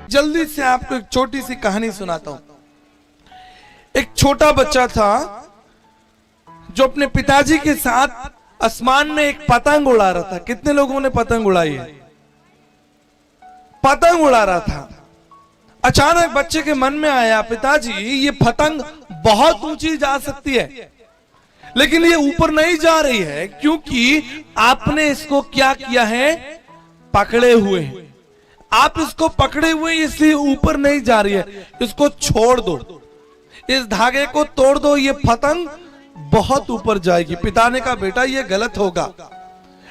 जल्दी से आपको एक छोटी सी कहानी सुनाता हूं। एक छोटा बच्चा था जो अपने पिताजी के साथ आसमान में एक पतंग उड़ा रहा था। कितने लोगों ने पतंग उड़ाई है? पतंग उड़ा रहा था। अचानक बच्चे के मन में आया, पिताजी ये पतंग बहुत ऊंची जा सकती है, लेकिन ये ऊपर नहीं जा रही है, क्योंकि आपने इसको क्या किया है? पकड़े हुए हैं। आप इसको पकड़े हुए इसलिए ऊपर नहीं जा रही है। इसको छोड़ दो, इस धागे को तोड़ दो, ये पतंग बहुत ऊपर जाएगी। पिता ने कहा, बेटा ये गलत होगा।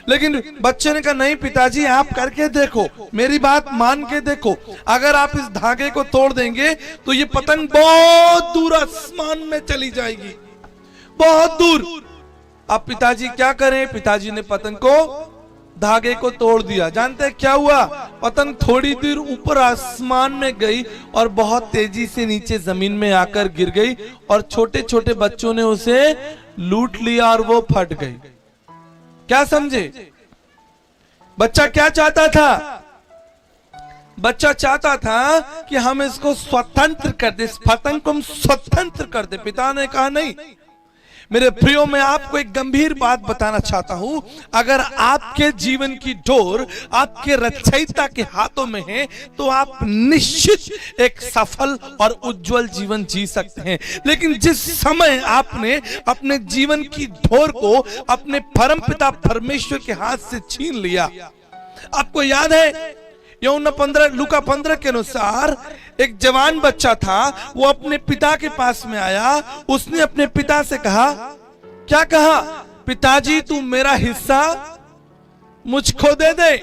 लेकिन बच्चे ने कहा, नहीं पिताजी आप करके देखो, मेरी बात मान के देखो। अगर आप इस धागे को तोड़ देंगे तो ये पतंग बहुत दूर आसमान में चली जाएगी, बहुत दूर। अब पिताजी क्या करें? पिताजी ने पतंग को, धागे को तोड़ दिया। जानते हैं क्या हुआ? पतंग थोड़ी देर ऊपर आसमान में गई और बहुत तेजी से नीचे जमीन में आकर गिर गई और छोटे छोटे बच्चों ने उसे लूट लिया और वो फट गई। क्या समझे? बच्चा क्या चाहता था? बच्चा चाहता था कि हम इसको स्वतंत्र कर दे, इस पतंग को हम स्वतंत्र कर दे। पिता ने कहा नहीं। मेरे प्रियो, मैं आपको एक गंभीर बात बताना चाहता हूं। अगर आपके जीवन की डोर आपके रचयिता के हाथों में है तो आप निश्चित एक सफल और उज्जवल जीवन जी सकते हैं। लेकिन जिस समय आपने अपने जीवन की डोर को अपने परमपिता परमेश्वर के हाथ से छीन लिया, आपको याद है लूका 15 के अनुसार एक जवान बच्चा था, वो अपने पिता के पास में आया। उसने अपने पिता से कहा, क्या कहा? पिताजी तू मेरा हिस्सा मुझको दे दे।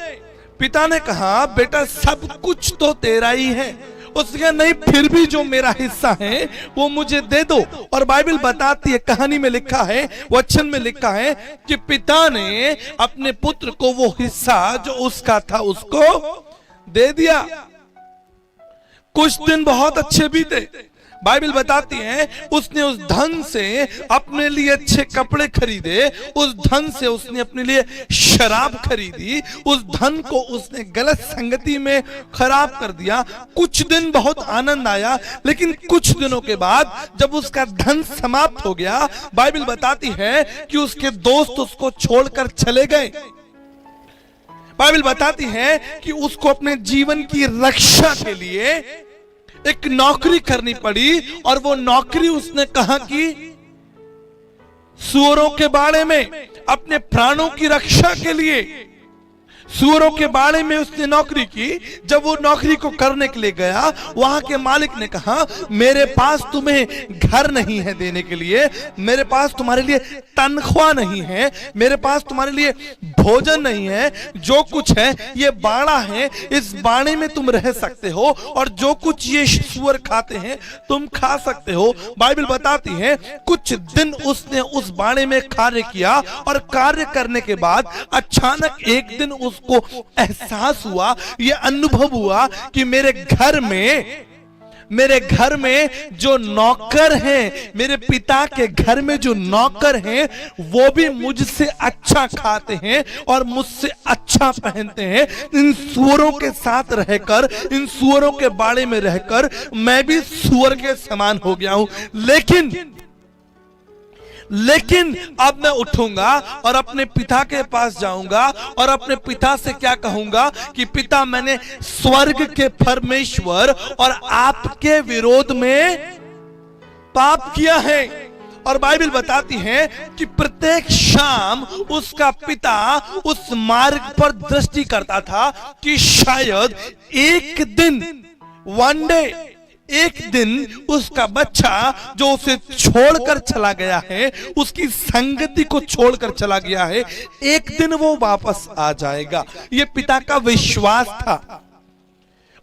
पिता ने कहा, बेटा सब कुछ तो तेरा ही है। उसने कहा, नहीं फिर भी जो मेरा हिस्सा है वो मुझे दे दो। और बाइबल बताती है, कहानी में लिखा है, वचन में लिखा है कि पिता ने अपने पुत्र को वो हिस्सा जो उसका था उसको दे दिया। कुछ दिन बहुत अच्छे बीते। बाइबल बताती है उसने उस धन से अपने लिए अच्छे कपड़े खरीदे, उस धन से उसने अपने लिए शराब खरीदी, उस धन को उसने गलत संगति में खराब कर दिया। कुछ दिन बहुत आनंद आया, लेकिन कुछ दिनों के बाद जब उसका धन समाप्त हो गया, बाइबल बताती है कि उसके दोस्त उसको छोड़कर चले गए। बाइबल बताती है कि उसको अपने जीवन की रक्षा के लिए एक नौकरी करनी पड़ी, और वो नौकरी उसने कहा कि सूअरों के बाड़े में, अपने प्राणों की रक्षा के लिए सूअरों के बाड़े में उसने नौकरी की। जब वो नौकरी को करने के लिए गया, वहां के मालिक ने कहा, मेरे पास तुम्हें घर नहीं है देने के लिए, मेरे पास तुम्हारे लिए तनख्वाह नहीं है, मेरे पास तुम्हारे लिए भोजन नहीं है, जो कुछ है ये बाड़ा है, इस बाड़े में तुम रह सकते हो और जो कुछ ये सूअर खाते हैं तुम खा सकते हो। बाइबल बताती है कुछ दिन उसने उस बाड़े में कार्य किया, और कार्य करने के बाद अचानक एक दिन उसको एहसास हुआ, ये अनुभव हुआ कि मेरे घर में जो नौकर हैं, मेरे पिता के घर में जो नौकर हैं, वो भी मुझसे अच्छा खाते हैं और मुझसे अच्छा पहनते हैं। इन सूअरों के साथ रहकर, इन सूअरों के बाड़े में रहकर मैं भी सूअर के समान हो गया हूं। लेकिन अब मैं उठूंगा और अपने पिता के पास जाऊंगा और अपने पिता से क्या कहूंगा कि पिता, मैंने स्वर्ग के परमेश्वर और आपके विरोध में पाप किया है। और बाइबल बताती है कि प्रत्येक शाम उसका पिता उस मार्ग पर दृष्टि करता था कि शायद एक दिन, वन डे, एक दिन उसका बच्चा जो उसे छोड़कर चला गया है, उसकी संगति को छोड़कर चला गया है, एक दिन वो वापस आ जाएगा। ये पिता का विश्वास था।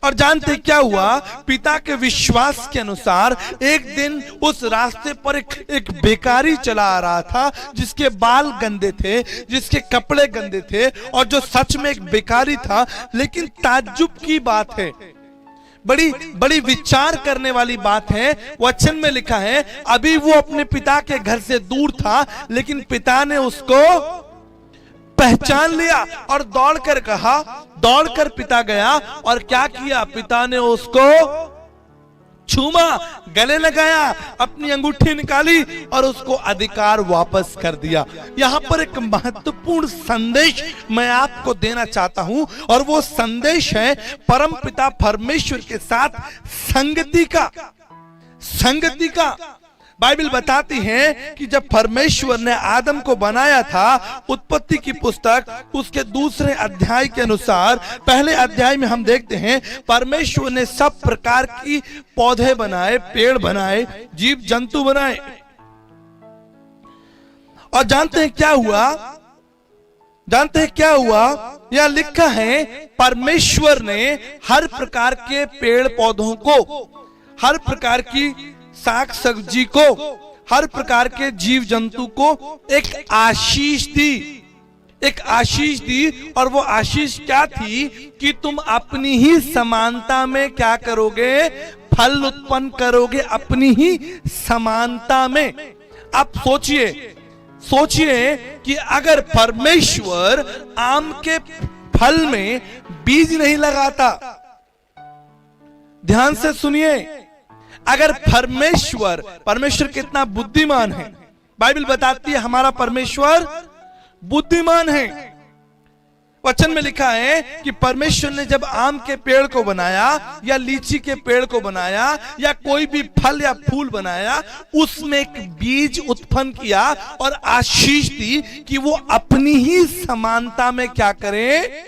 और जानते क्या हुआ? पिता के विश्वास के अनुसार एक दिन उस रास्ते पर एक बेकारी चला आ रहा था, जिसके बाल गंदे थे, जिसके कपड़े गंदे थे, और जो सच में एक बेकारी था। लेकिन ताज्जुब की बात है, बड़ी विचार करने वाली बात है। वचन में लिखा है, अभी वो अपने पिता के घर से दूर था, लेकिन पिता ने उसको पहचान लिया और दौड़कर कहा, दौड़कर पिता गया और क्या किया, पिता ने उसको छूमा, गले लगाया, अपनी अंगूठी निकाली और उसको अधिकार वापस कर दिया। यहां पर एक महत्वपूर्ण संदेश मैं आपको देना चाहता हूं और वो संदेश है परमपिता परमेश्वर के साथ संगति का। संगति का बाइबल बताती है कि जब परमेश्वर ने आदम को बनाया था, उत्पत्ति की पुस्तक उसके दूसरे अध्याय के अनुसार, पहले अध्याय में हम देखते हैं परमेश्वर ने सब प्रकार की पौधे बनाए, पेड़ बनाए, जीव जंतु बनाए। और जानते हैं क्या हुआ? जानते हैं क्या हुआ? यह लिखा है परमेश्वर ने हर प्रकार के पेड़ पौधों को, हर प्रकार की साग सब्जी को, हर प्रकार के जीव जंतु को एक आशीष दी, एक आशीष दी। और वो आशीष क्या थी कि तुम अपनी ही समानता में क्या करोगे, फल उत्पन्न करोगे, अपनी ही समानता में। आप सोचिए, सोचिए कि अगर परमेश्वर आम के फल में बीज नहीं लगाता, ध्यान से सुनिए, अगर परमेश्वर कितना बुद्धिमान है, बाइबल बताती है हमारा परमेश्वर बुद्धिमान है। वचन में लिखा है कि परमेश्वर ने जब आम के पेड़ को बनाया या लीची के पेड़ को बनाया या कोई भी फल या फूल बनाया, उसमें एक बीज उत्पन्न किया और आशीष दी कि वो अपनी ही समानता में क्या करें,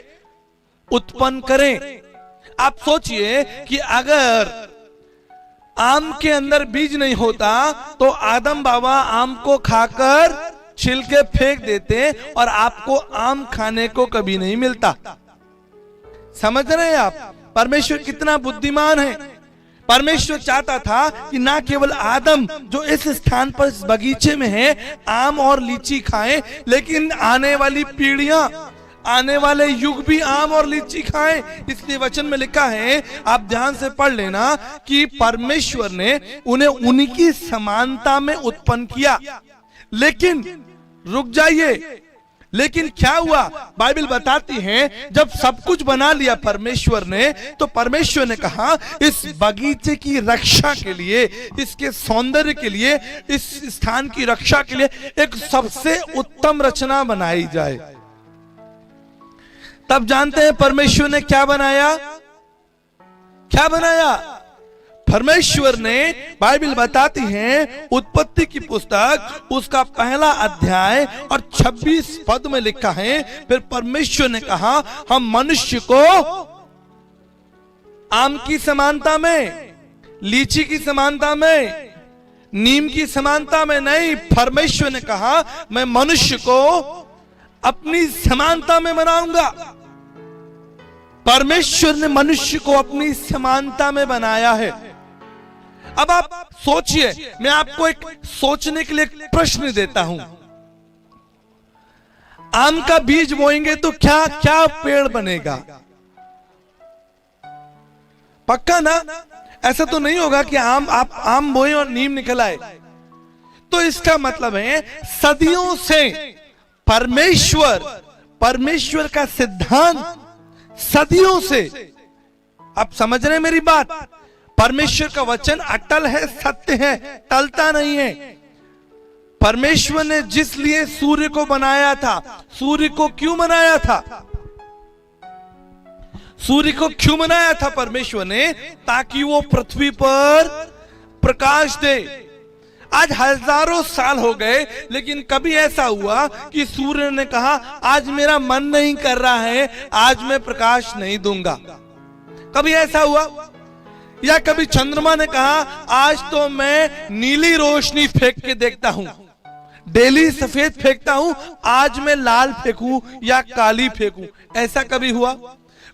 उत्पन्न करें। आप सोचिए कि अगर आम के अंदर बीज नहीं होता तो आदम बाबा आम को खाकर छिलके फेंक देते और आपको आम खाने को कभी नहीं मिलता। समझ रहे हैं आप? परमेश्वर कितना बुद्धिमान है। परमेश्वर चाहता था कि ना केवल आदम जो इस स्थान पर इस बगीचे में है आम और लीची खाएं, लेकिन आने वाली पीढ़ियां, आने वाले युग भी आम और लीची खाएं। इसलिए वचन में लिखा है, आप ध्यान से पढ़ लेना, कि परमेश्वर ने उन्हें उनकी समानता में उत्पन्न किया। लेकिन रुक जाइए, लेकिन क्या हुआ? बाइबल बताती है जब सब कुछ बना लिया परमेश्वर ने, तो परमेश्वर ने कहा इस बगीचे की रक्षा के लिए, इसके सौंदर्य के लिए, इस स्थान की रक्षा के लिए एक सबसे उत्तम रचना बनाई जाए। तब जानते हैं परमेश्वर ने क्या बनाया? क्या बनाया परमेश्वर ने? बाइबल बताती है उत्पत्ति की पुस्तक उसका पहला अध्याय और 26 पद में लिखा है, फिर परमेश्वर ने कहा हम मनुष्य को आम की समानता में, लीची की समानता में, नीम की समानता में नहीं, परमेश्वर ने कहा मैं मनुष्य को अपनी समानता में बनाऊंगा। परमेश्वर ने मनुष्य को अपनी समानता में बनाया है। अब आप सोचिए, मैं आपको एक सोचने के लिए एक प्रश्न देता हूं। आम का बीज बोएंगे तो क्या क्या पेड़ बनेगा? पक्का ना? ऐसा तो नहीं होगा कि आप आम बोए और नीम निकल आए। तो इसका मतलब है सदियों से परमेश्वर का सिद्धांत, सदियों से, आप समझ रहे हैं मेरी बात? परमेश्वर का वचन अटल है, सत्य है, टलता नहीं है। परमेश्वर ने जिस लिए सूर्य को बनाया था, सूर्य को क्यों बनाया था? सूर्य को क्यों बनाया था परमेश्वर ने? ताकि वो पृथ्वी पर प्रकाश दे। आज हजारों साल हो गए, लेकिन कभी ऐसा हुआ कि सूर्य ने कहा आज मेरा मन नहीं कर रहा है, आज मैं प्रकाश नहीं दूंगा? कभी ऐसा हुआ? या कभी चंद्रमा ने कहा आज तो मैं नीली रोशनी फेंक के देखता हूं, डेली सफेद फेंकता हूं, आज मैं लाल फेंकूं या काली फेंकूं? ऐसा कभी हुआ?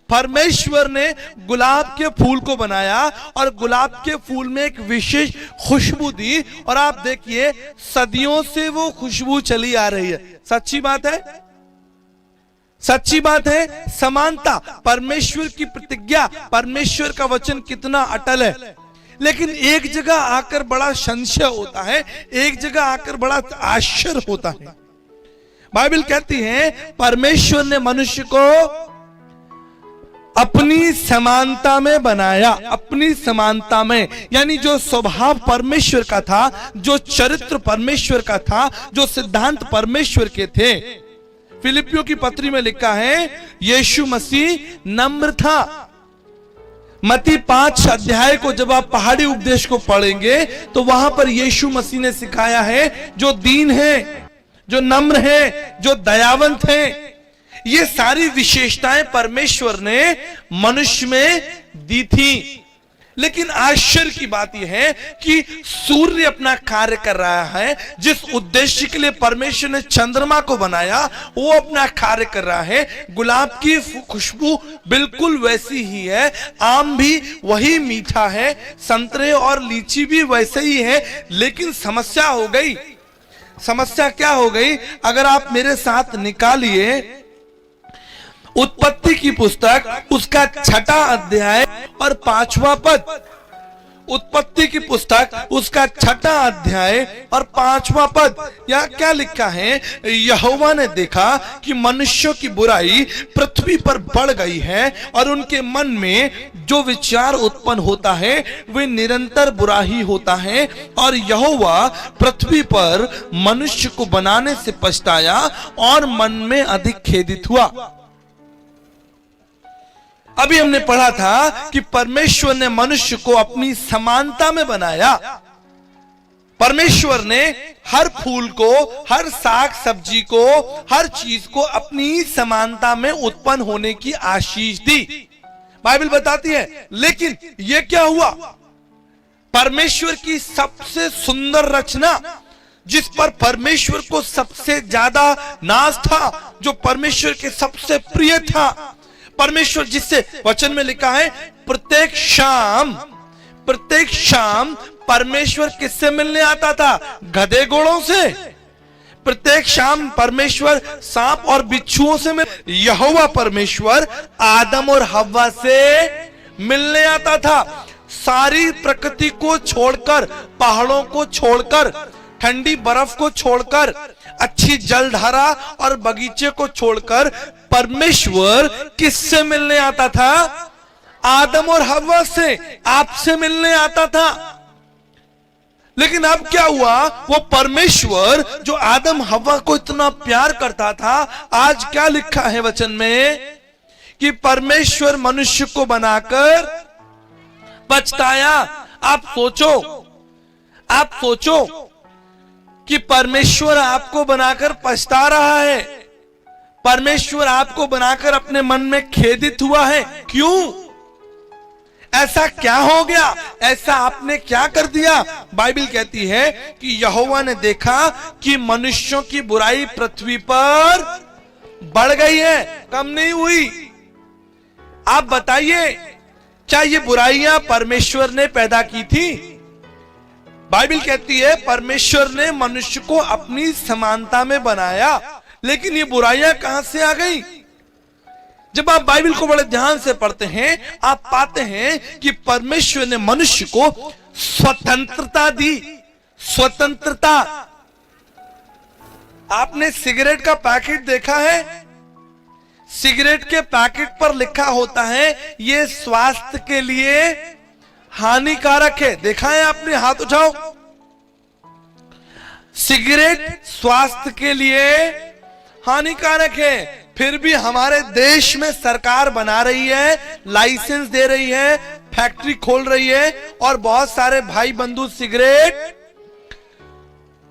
परमेश्वर ने गुलाब के फूल को बनाया और गुलाब के फूल में एक विशेष खुशबू दी, और आप देखिए सदियों से वो खुशबू चली आ रही है। सच्ची बात है, सच्ची बात है। समानता, परमेश्वर की प्रतिज्ञा, परमेश्वर का वचन कितना अटल है। लेकिन एक जगह आकर बड़ा संशय होता है, एक जगह आकर बड़ा आश्चर्य होता है। बाइबल कहती है परमेश्वर ने मनुष्य को अपनी समानता में बनाया, अपनी समानता में, यानी जो स्वभाव परमेश्वर का था, जो चरित्र परमेश्वर का था, जो सिद्धांत परमेश्वर के थे। फिलिपियों की पत्री में लिखा है यीशु मसीह नम्र था। मत्ती 5 अध्याय को जब आप पहाड़ी उपदेश को पढ़ेंगे तो वहां पर यीशु मसीह ने सिखाया है जो दीन है, जो नम्र है, जो दयावंत है। ये सारी विशेषताएं परमेश्वर ने मनुष्य में दी थी। लेकिन आश्चर्य की बात यह है कि सूर्य अपना कार्य कर रहा है। जिस उद्देश्य के लिए परमेश्वर ने चंद्रमा को बनाया वो अपना कार्य कर रहा है। गुलाब की खुशबू बिल्कुल वैसी ही है, आम भी वही मीठा है, संतरे और लीची भी वैसे ही है। लेकिन समस्या हो गई। समस्या क्या हो गई? अगर आप मेरे साथ निकालिए उत्पत्ति की पुस्तक, उसका 6वां अध्याय और 5वां पद। उत्पत्ति की पुस्तक, उसका 6वां अध्याय और 5वां पद। यह क्या लिखा है? यहोवा ने देखा कि मनुष्यों की बुराई पृथ्वी पर बढ़ गई है और उनके मन में जो विचार उत्पन्न होता है वे निरंतर बुरा ही होता है। और यहोवा पृथ्वी पर मनुष्य को बनाने से पछताया और मन में अधिक खेदित हुआ। अभी हमने पढ़ा था कि परमेश्वर ने मनुष्य को अपनी समानता में बनाया। परमेश्वर ने हर फूल को, हर साग सब्जी को, हर चीज को अपनी समानता में उत्पन्न होने की आशीष दी। बाइबल बताती है। लेकिन यह क्या हुआ? परमेश्वर की सबसे सुंदर रचना, जिस पर परमेश्वर को सबसे ज्यादा नाज था, जो परमेश्वर के सबसे प्रिय था, परमेश्वर जिससे वचन में लिखा है प्रत्येक शाम परमेश्वर किससे मिलने आता था? गधे घोड़ों से। प्रत्येक शाम परमेश्वर सांप और बिच्छुओं से यहोवा परमेश्वर आदम और हव्वा से मिलने आता था। सारी प्रकृति को छोड़कर, पहाड़ों को छोड़कर, ठंडी बर्फ को छोड़कर, अच्छी जलधारा और बगीचे को छोड़कर परमेश्वर किससे मिलने आता था? आदम और हव्वा से, आपसे मिलने आता था। लेकिन अब क्या हुआ? वो परमेश्वर जो आदम हव्वा को इतना प्यार करता था, आज क्या लिखा है वचन में कि परमेश्वर मनुष्य को बनाकर पछताया। आप सोचो कि परमेश्वर आपको बनाकर पछता रहा है। परमेश्वर आपको बनाकर अपने मन में खेदित हुआ है। क्यों? ऐसा क्या हो गया? ऐसा आपने क्या कर दिया? बाइबल कहती है कि यहोवा ने देखा कि मनुष्यों की बुराई पृथ्वी पर बढ़ गई है, कम नहीं हुई। आप बताइए, क्या ये बुराइयां परमेश्वर ने पैदा की थी? बाइबल कहती है परमेश्वर ने मनुष्य को अपनी समानता में बनाया। लेकिन ये बुराइयां कहां से आ गई? जब आप बाइबल को बड़े ध्यान से पढ़ते हैं, आप पाते हैं कि परमेश्वर ने मनुष्य को स्वतंत्रता दी। स्वतंत्रता। आपने सिगरेट का पैकेट देखा है? सिगरेट के पैकेट पर लिखा होता है ये स्वास्थ्य के लिए हानिकारक है। देखा है आपने? हाथ उठाओ। सिगरेट स्वास्थ्य के लिए हानिकारक है। फिर भी हमारे देश में सरकार बना रही है, लाइसेंस दे रही है, फैक्ट्री खोल रही है और बहुत सारे भाई बंधु सिगरेट।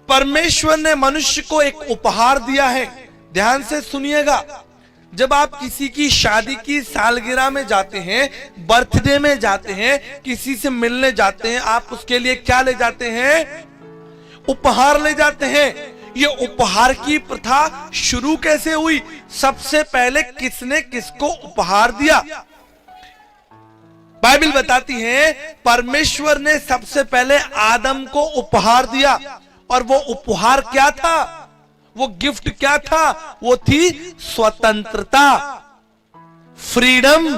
परमेश्वर ने मनुष्य को एक उपहार दिया है। ध्यान से सुनिएगा। जब आप किसी की शादी की सालगिरह में जाते हैं, बर्थडे में जाते हैं, किसी से मिलने जाते हैं, आप उसके लिए क्या ले जाते हैं? उपहार ले जाते हैं। ये उपहार की प्रथा शुरू कैसे हुई? सबसे पहले किसने किसको उपहार दिया? बाइबल बताती है परमेश्वर ने सबसे पहले आदम को उपहार दिया। और वो उपहार क्या था? वो गिफ्ट क्या था? वो थी स्वतंत्रता, फ्रीडम।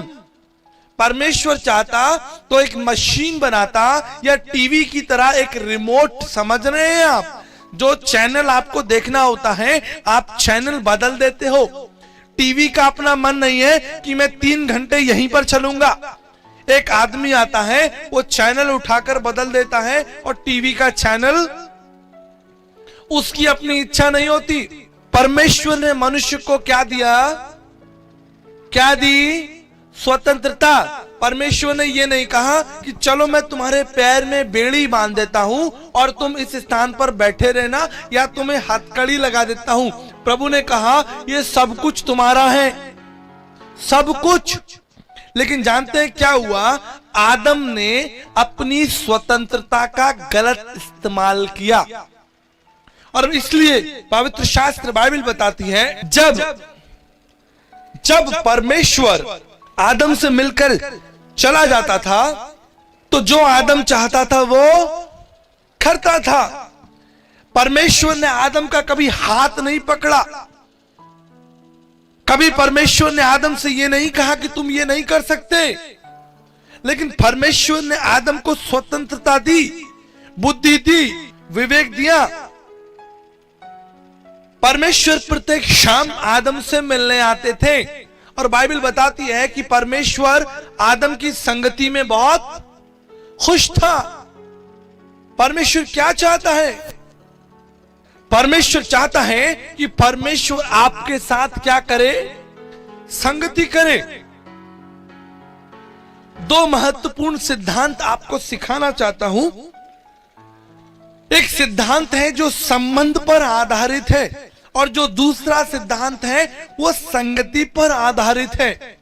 परमेश्वर चाहता तो एक मशीन बनाता या टीवी की तरह एक रिमोट, समझ रहे हैं आप? जो चैनल आपको देखना होता है आप चैनल बदल देते हो। टीवी का अपना मन नहीं है कि मैं 3 घंटे यहीं पर चलूंगा। एक आदमी आता है, वो चैनल उठाकर बदल देता है और टीवी का चैनल उसकी अपनी इच्छा नहीं होती। परमेश्वर ने मनुष्य को क्या दिया? क्या दी? स्वतंत्रता। परमेश्वर ने यह नहीं कहा कि चलो मैं तुम्हारे पैर में बेड़ी बांध देता हूं और तुम इस स्थान पर बैठे रहना, या तुम्हें हथकड़ी लगा देता हूं। प्रभु ने कहा ये सब कुछ तुम्हारा है, सब कुछ। लेकिन जानते हैं क्या हुआ? आदम ने अपनी स्वतंत्रता का गलत इस्तेमाल किया, और इसलिए पवित्र शास्त्र बाइबल बताती है जब परमेश्वर आदम से मिलकर चला जाता था तो जो आदम चाहता था वो करता था। परमेश्वर ने आदम का कभी हाथ नहीं पकड़ा। कभी परमेश्वर ने आदम से ये नहीं कहा कि तुम ये नहीं कर सकते। लेकिन परमेश्वर ने आदम को स्वतंत्रता दी, बुद्धि दी, विवेक दिया। परमेश्वर प्रत्येक शाम आदम से मिलने आते थे, और बाइबल बताती है कि परमेश्वर आदम की संगति में बहुत खुश था। परमेश्वर क्या चाहता है? परमेश्वर चाहता है कि परमेश्वर आपके साथ क्या करे? संगति करे। 2 महत्वपूर्ण सिद्धांत आपको सिखाना चाहता हूं। एक सिद्धांत है जो संबंध पर आधारित है, और जो दूसरा सिद्धांत है वो संगति पर आधारित है।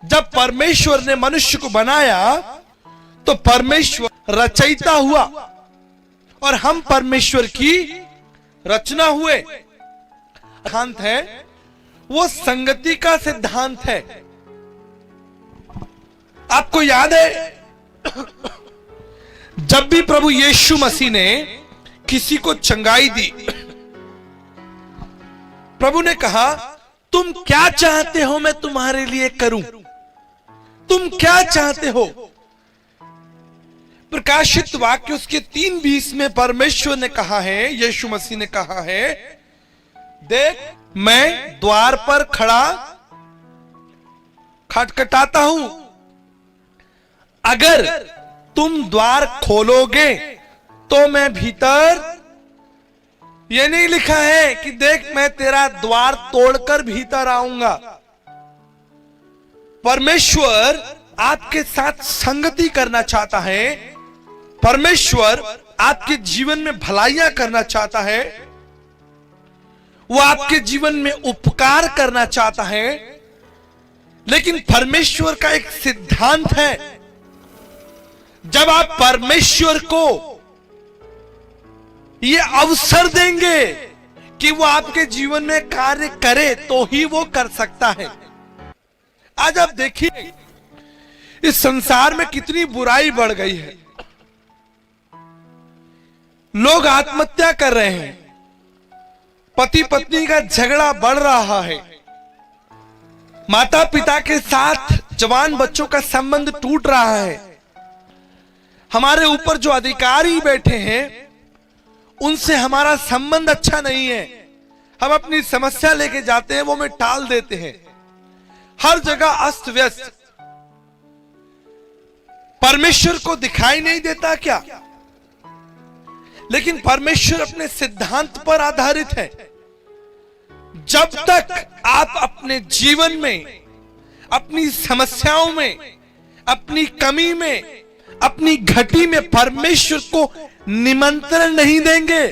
जब परमेश्वर ने मनुष्य को बनाया तो परमेश्वर रचयिता हुआ और हम परमेश्वर की रचना हुए। सिद्धांत है वो संगति का सिद्धांत है। आपको याद है जब भी प्रभु यीशु मसीह ने किसी को चंगाई दी, प्रभु ने कहा तुम क्या चाहते हो मैं तुम्हारे लिए करूं? तुम क्या चाहते हो? प्रकाशित वाक्य उसके 3:20 में परमेश्वर ने कहा है, यीशु मसीह ने कहा है, देख मैं द्वार पर खड़ा खटखटाता हूं। अगर तुम द्वार खोलोगे तो मैं भीतर, ये नहीं लिखा है कि देख मैं तेरा द्वार तोड़कर भीतर आऊंगा। परमेश्वर आपके साथ संगति करना चाहता है। परमेश्वर आपके जीवन में भलाइयां करना चाहता है। वो आपके जीवन में उपकार करना चाहता है। लेकिन परमेश्वर का एक सिद्धांत है, जब आप परमेश्वर को ये अवसर देंगे कि वो आपके जीवन में कार्य करे तो ही वो कर सकता है। आज आप देखिए इस संसार में कितनी बुराई बढ़ गई है। लोग आत्महत्या कर रहे हैं, पति पत्नी का झगड़ा बढ़ रहा है, माता पिता के साथ जवान बच्चों का संबंध टूट रहा है। हमारे ऊपर जो अधिकारी बैठे हैं उनसे हमारा संबंध अच्छा नहीं है। हम अपनी समस्या लेके जाते हैं, वो हमें टाल देते हैं। हर जगह अस्त व्यस्त। परमेश्वर को दिखाई नहीं देता क्या? लेकिन परमेश्वर अपने सिद्धांत पर आधारित है। जब तक आप अपने जीवन में, अपनी समस्याओं में, अपनी कमी में, अपनी घटी में परमेश्वर को निमंत्रण नहीं देंगे,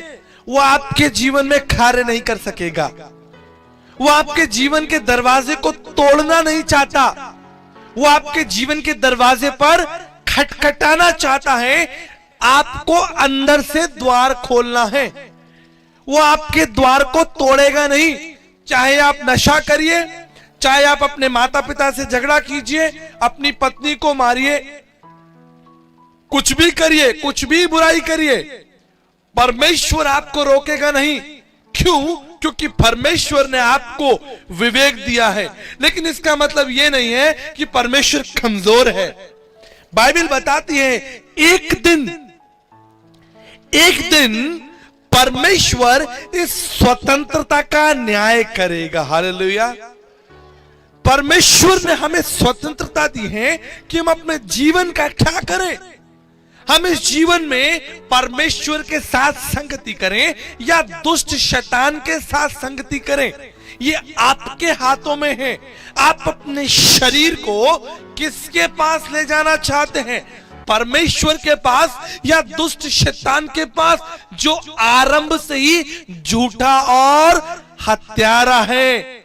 वो आपके जीवन में कार्य नहीं कर सकेगा। वो आपके जीवन के दरवाजे को तोड़ना नहीं चाहता। वो आपके जीवन के दरवाजे पर खटखटाना चाहता है। आपको अंदर से द्वार खोलना है। वो आपके द्वार को तोड़ेगा नहीं। चाहे आप नशा करिए, चाहे आप अपने माता पिता से झगड़ा कीजिए, अपनी पत्नी को मारिए, कुछ भी करिए, कुछ भी बुराई करिए, परमेश्वर आपको रोकेगा नहीं। क्यों? क्योंकि परमेश्वर ने आपको विवेक दिया है। लेकिन इसका मतलब यह नहीं है कि परमेश्वर कमजोर है। बाइबल बताती है एक दिन परमेश्वर इस स्वतंत्रता का न्याय करेगा। हालेलुया। परमेश्वर ने हमें स्वतंत्रता दी है कि हम अपने जीवन का क्या करें। हम इस जीवन में परमेश्वर के साथ संगति करें या दुष्ट शैतान के साथ संगति करें, ये आपके हाथों में है। आप अपने शरीर को किसके पास ले जाना चाहते हैं, परमेश्वर के पास या दुष्ट शैतान के पास, जो आरंभ से ही झूठा और हत्यारा है।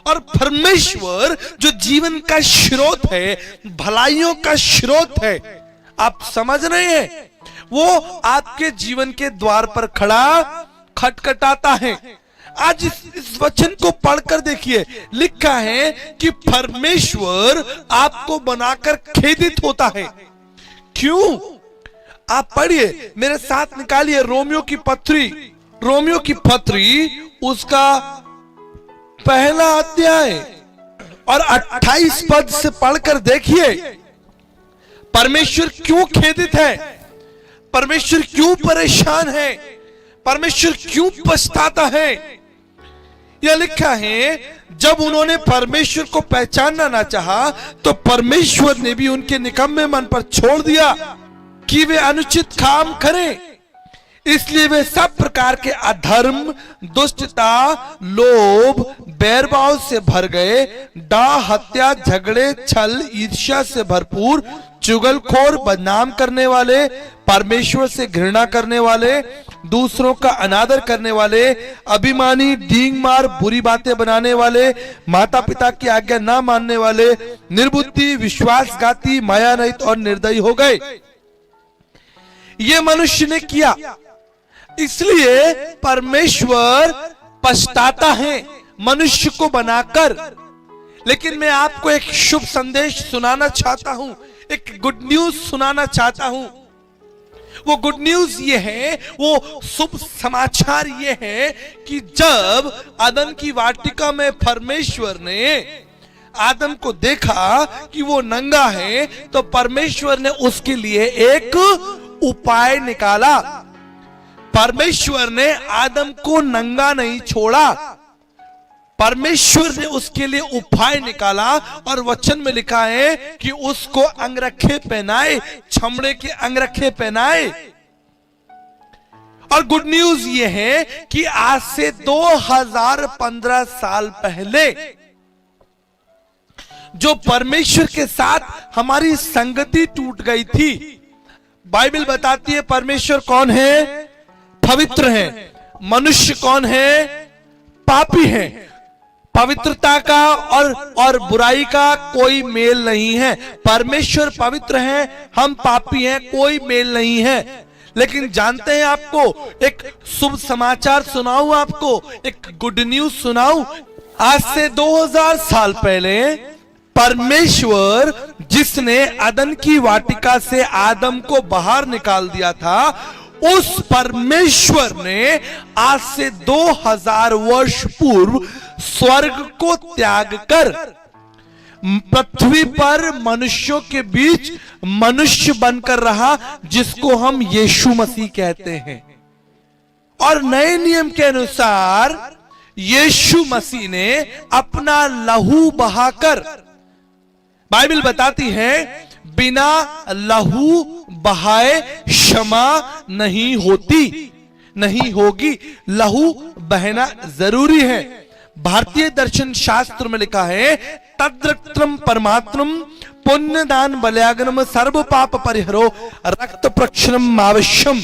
और परमेश्वर जो जीवन का स्रोत है, भलाइयों का स्रोत है, आप समझ रहे हैं, वो आपके जीवन के द्वार पर खड़ा खटखटाता है। आज इस वचन को पढ़कर देखिए, लिखा है कि परमेश्वर आपको बनाकर खेदित होता है। क्यों? आप पढ़िए, मेरे साथ निकालिए रोमियो की पत्री उसका पहला अध्याय और 28 पद से पढ़कर देखिए, परमेश्वर क्यों खेदित है, परमेश्वर क्यों परेशान है, परमेश्वर क्यों पछताता है। यह लिखा है, जब उन्होंने परमेश्वर को पहचानना ना चाहा तो परमेश्वर ने भी उनके निकम्मे मन पर छोड़ दिया कि वे अनुचित काम करें। इसलिए वे सब प्रकार के अधर्म, दुष्टता, लोभ, बैरभाव से भर गए, डाह, हत्या, झगड़े, छल, ईर्ष्या से भरपूर, चुगलखोर, बदनाम करने वाले, परमेश्वर से घृणा करने वाले, दूसरों का अनादर करने वाले, अभिमानी, डींग मार, बुरी बातें बनाने वाले, माता पिता की आज्ञा ना मानने वाले, निर्बुद्धि, विश्वासघाती, माया रहित और निर्दयी हो गए। ये मनुष्य ने किया, इसलिए परमेश्वर पछताता है मनुष्य को बनाकर। लेकिन मैं आपको एक शुभ संदेश सुनाना चाहता हूं, एक गुड न्यूज सुनाना चाहता हूं। वो गुड न्यूज ये है, वो शुभ समाचार ये है कि जब आदम की वाटिका में परमेश्वर ने आदम को देखा कि वो नंगा है, तो परमेश्वर ने उसके लिए एक उपाय निकाला। परमेश्वर ने आदम को नंगा नहीं छोड़ा, परमेश्वर ने उसके लिए उपाय निकाला। और वचन में लिखा है कि उसको अंगरखे पहनाए, चमड़े के अंगरखे पहनाए। और गुड न्यूज ये है कि आज से 2015 साल पहले जो परमेश्वर के साथ हमारी संगति टूट गई थी, बाइबल बताती है परमेश्वर कौन है, पवित्र है, मनुष्य कौन है, पापी है। पवित्रता का और बुराई का कोई मेल नहीं है। परमेश्वर पवित्र है, हम पापी हैं, कोई मेल नहीं है। लेकिन जानते हैं, आपको एक शुभ समाचार सुनाऊं, आपको एक गुड न्यूज सुनाऊं। आज से 2000 साल पहले परमेश्वर जिसने अदन की वाटिका से आदम को बाहर निकाल दिया था, उस परमेश्वर ने आज से 2000 वर्ष पूर्व स्वर्ग को त्याग कर पृथ्वी पर मनुष्यों के बीच मनुष्य बनकर रहा, जिसको हम यीशु मसीह कहते हैं। और नए नियम के अनुसार यीशु मसीह ने अपना लहू बहाकर, बाइबल बताती है बिना लहू बहाए क्षमा नहीं होती, नहीं होगी। लहू बहना जरूरी है। भारतीय दर्शन शास्त्र में लिखा है, तद्रक्त्रम परमात्रम पुण्यदान बलयागनम सर्व पाप परिहरो रक्त प्रक्षणम आवश्यम।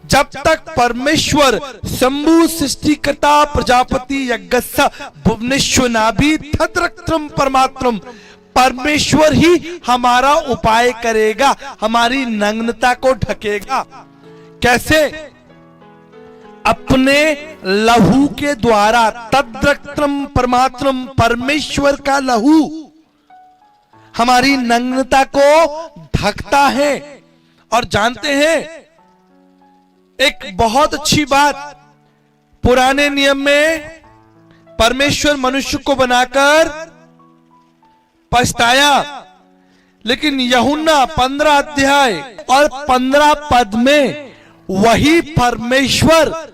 जब तक परमेश्वर शंभु सृष्टिकर्ता प्रजापति यज्ञस्य भुवनेश्वर नाभि तद्रक्त्रम परमात्रम, परमेश्वर ही हमारा उपाय करेगा, हमारी नग्नता को ढकेगा। कैसे? अपने लहू के द्वारा। तद्रक्त्रम परमात्रम, परमेश्वर का लहू हमारी नग्नता को ढकता है। और जानते हैं एक बहुत अच्छी बात, पुराने नियम में परमेश्वर मनुष्य को बनाकर पछताया, लेकिन यूहन्ना 15 अध्याय और 15 पद में वही परमेश्वर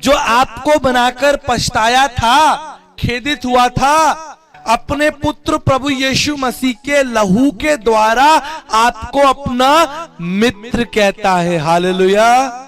जो आपको बनाकर पछताया था, खेदित हुआ था, अपने पुत्र प्रभु यीशु मसीह के लहू के द्वारा आपको अपना मित्र कहता है। हालेलुया।